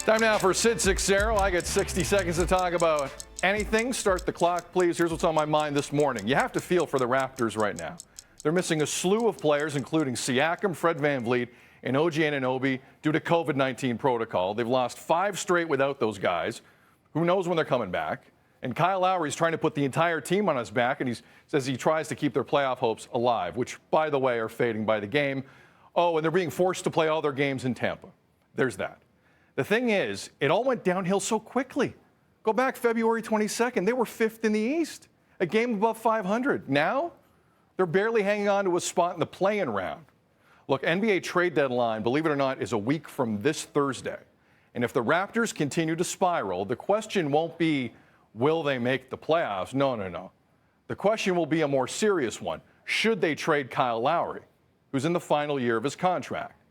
Time now for Sid Sixero. I get 60 seconds to talk about anything. Start the clock, please. Here's what's on my mind this morning. You have to feel for the Raptors right now. They're missing a slew of players, including Siakam, Fred VanVleet, and OG Anunoby due to COVID-19 protocol. They've lost 5 straight without those guys. Who knows when they're coming back? And Kyle Lowry's trying to put the entire team on his back, and he says he tries to keep their playoff hopes alive, which, by the way, are fading by the game. Oh, and they're being forced to play all their games in Tampa. There's that. The thing is, it all went downhill so quickly. Go back February 22nd. They were 5th in the East, a game above 500. Now, they're barely hanging on to a spot in the play-in round. Look, NBA trade deadline, believe it or not, is a week from this Thursday. And if the Raptors continue to spiral, the question won't be, will they make the playoffs? No. The question will be a more serious one. Should they trade Kyle Lowry, who's in the final year of his contract?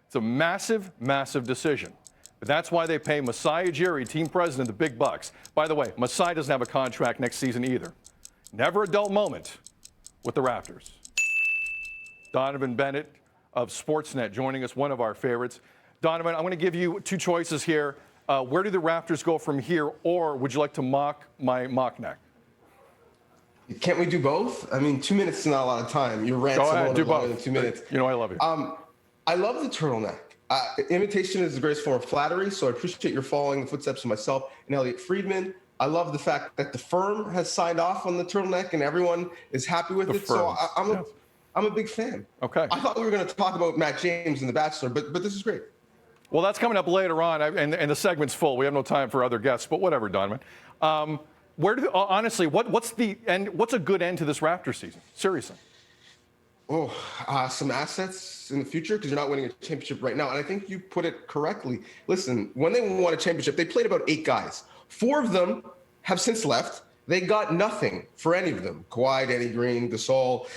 It's a massive, massive decision. But that's why they pay Masai Ujiri, team president, the big bucks. By the way, Masai doesn't have a contract next season either. Never a dull moment with the Raptors. Donnovan Bennett of Sportsnet joining us, one of our favorites. Donnovan, I'm going to give you 2 choices here. Where do the Raptors go from here, or would you like to mock my mock neck? Can't we do both? I mean, 2 minutes is not a lot of time. Your rant's Go ahead, do both. Than 2 minutes. You know I love you. I love the turtleneck. Imitation is the greatest form of flattery, so I appreciate your following the footsteps of myself and Elliot Friedman. I love the fact that the firm has signed off on the turtleneck and everyone is happy with it. So I'm a big fan. Okay. I thought we were going to talk about Matt James and The Bachelor, but this is great. Well, that's coming up later on, and the segment's full. We have no time for other guests, but whatever, Donovan. Honestly, what's a good end to this Raptors season? Seriously. Some assets in the future because you're not winning a championship right now. And I think you put it correctly. Listen, when they won a championship, they played about 8 guys. 4 of them have since left. They got nothing for any of them. Kawhi, Danny Green, Gasol,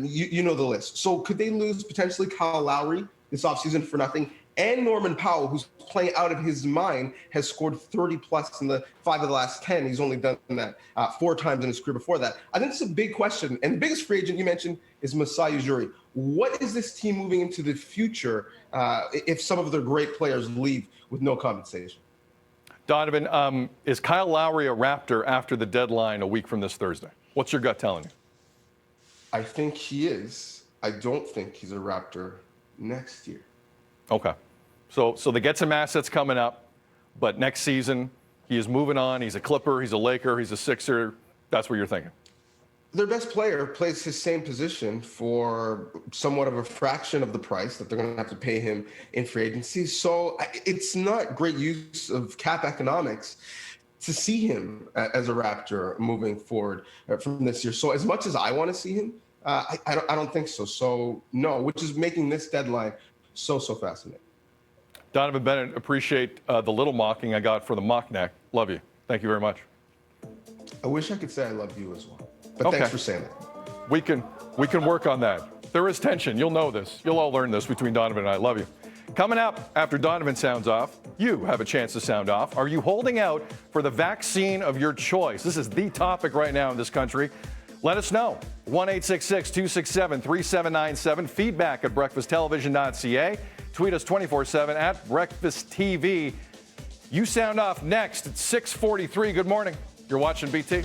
you know the list. So could they lose potentially Kyle Lowry this offseason for nothing? And Norman Powell, who's playing out of his mind, has scored 30-plus in the 5 of the last 10. He's only done that 4 times in his career before that. I think it's a big question. And the biggest free agent you mentioned is Masai Ujiri. What is this team moving into the future if some of their great players leave with no compensation? Donovan, is Kyle Lowry a Raptor after the deadline a week from this Thursday? What's your gut telling you? I think he is. I don't think he's a Raptor next year. Okay. So they get some assets coming up, but next season he is moving on. He's a Clipper, he's a Laker, he's a Sixer. That's what you're thinking. Their best player plays his same position for somewhat of a fraction of the price that they're going to have to pay him in free agency. So it's not great use of cap economics to see him as a Raptor moving forward from this year. So as much as I want to see him, I don't think so. So no, which is making this deadline so fascinating. Donnovan Bennett, appreciate the little mocking I got for the mock neck. Love you. Thank you very much. I wish I could say I love you as well. But Thanks for saying that. We can work on that. There is tension. You'll know this. You'll all learn this between Donnovan and I. Love you. Coming up after Donnovan sounds off, you have a chance to sound off. Are you holding out for the vaccine of your choice? This is the topic right now in this country. Let us know. 1-866-267-3797. Feedback at breakfasttelevision.ca. Tweet us 24/7 at BreakfastTV. You sound off next at 6:43. Good morning. You're watching BT.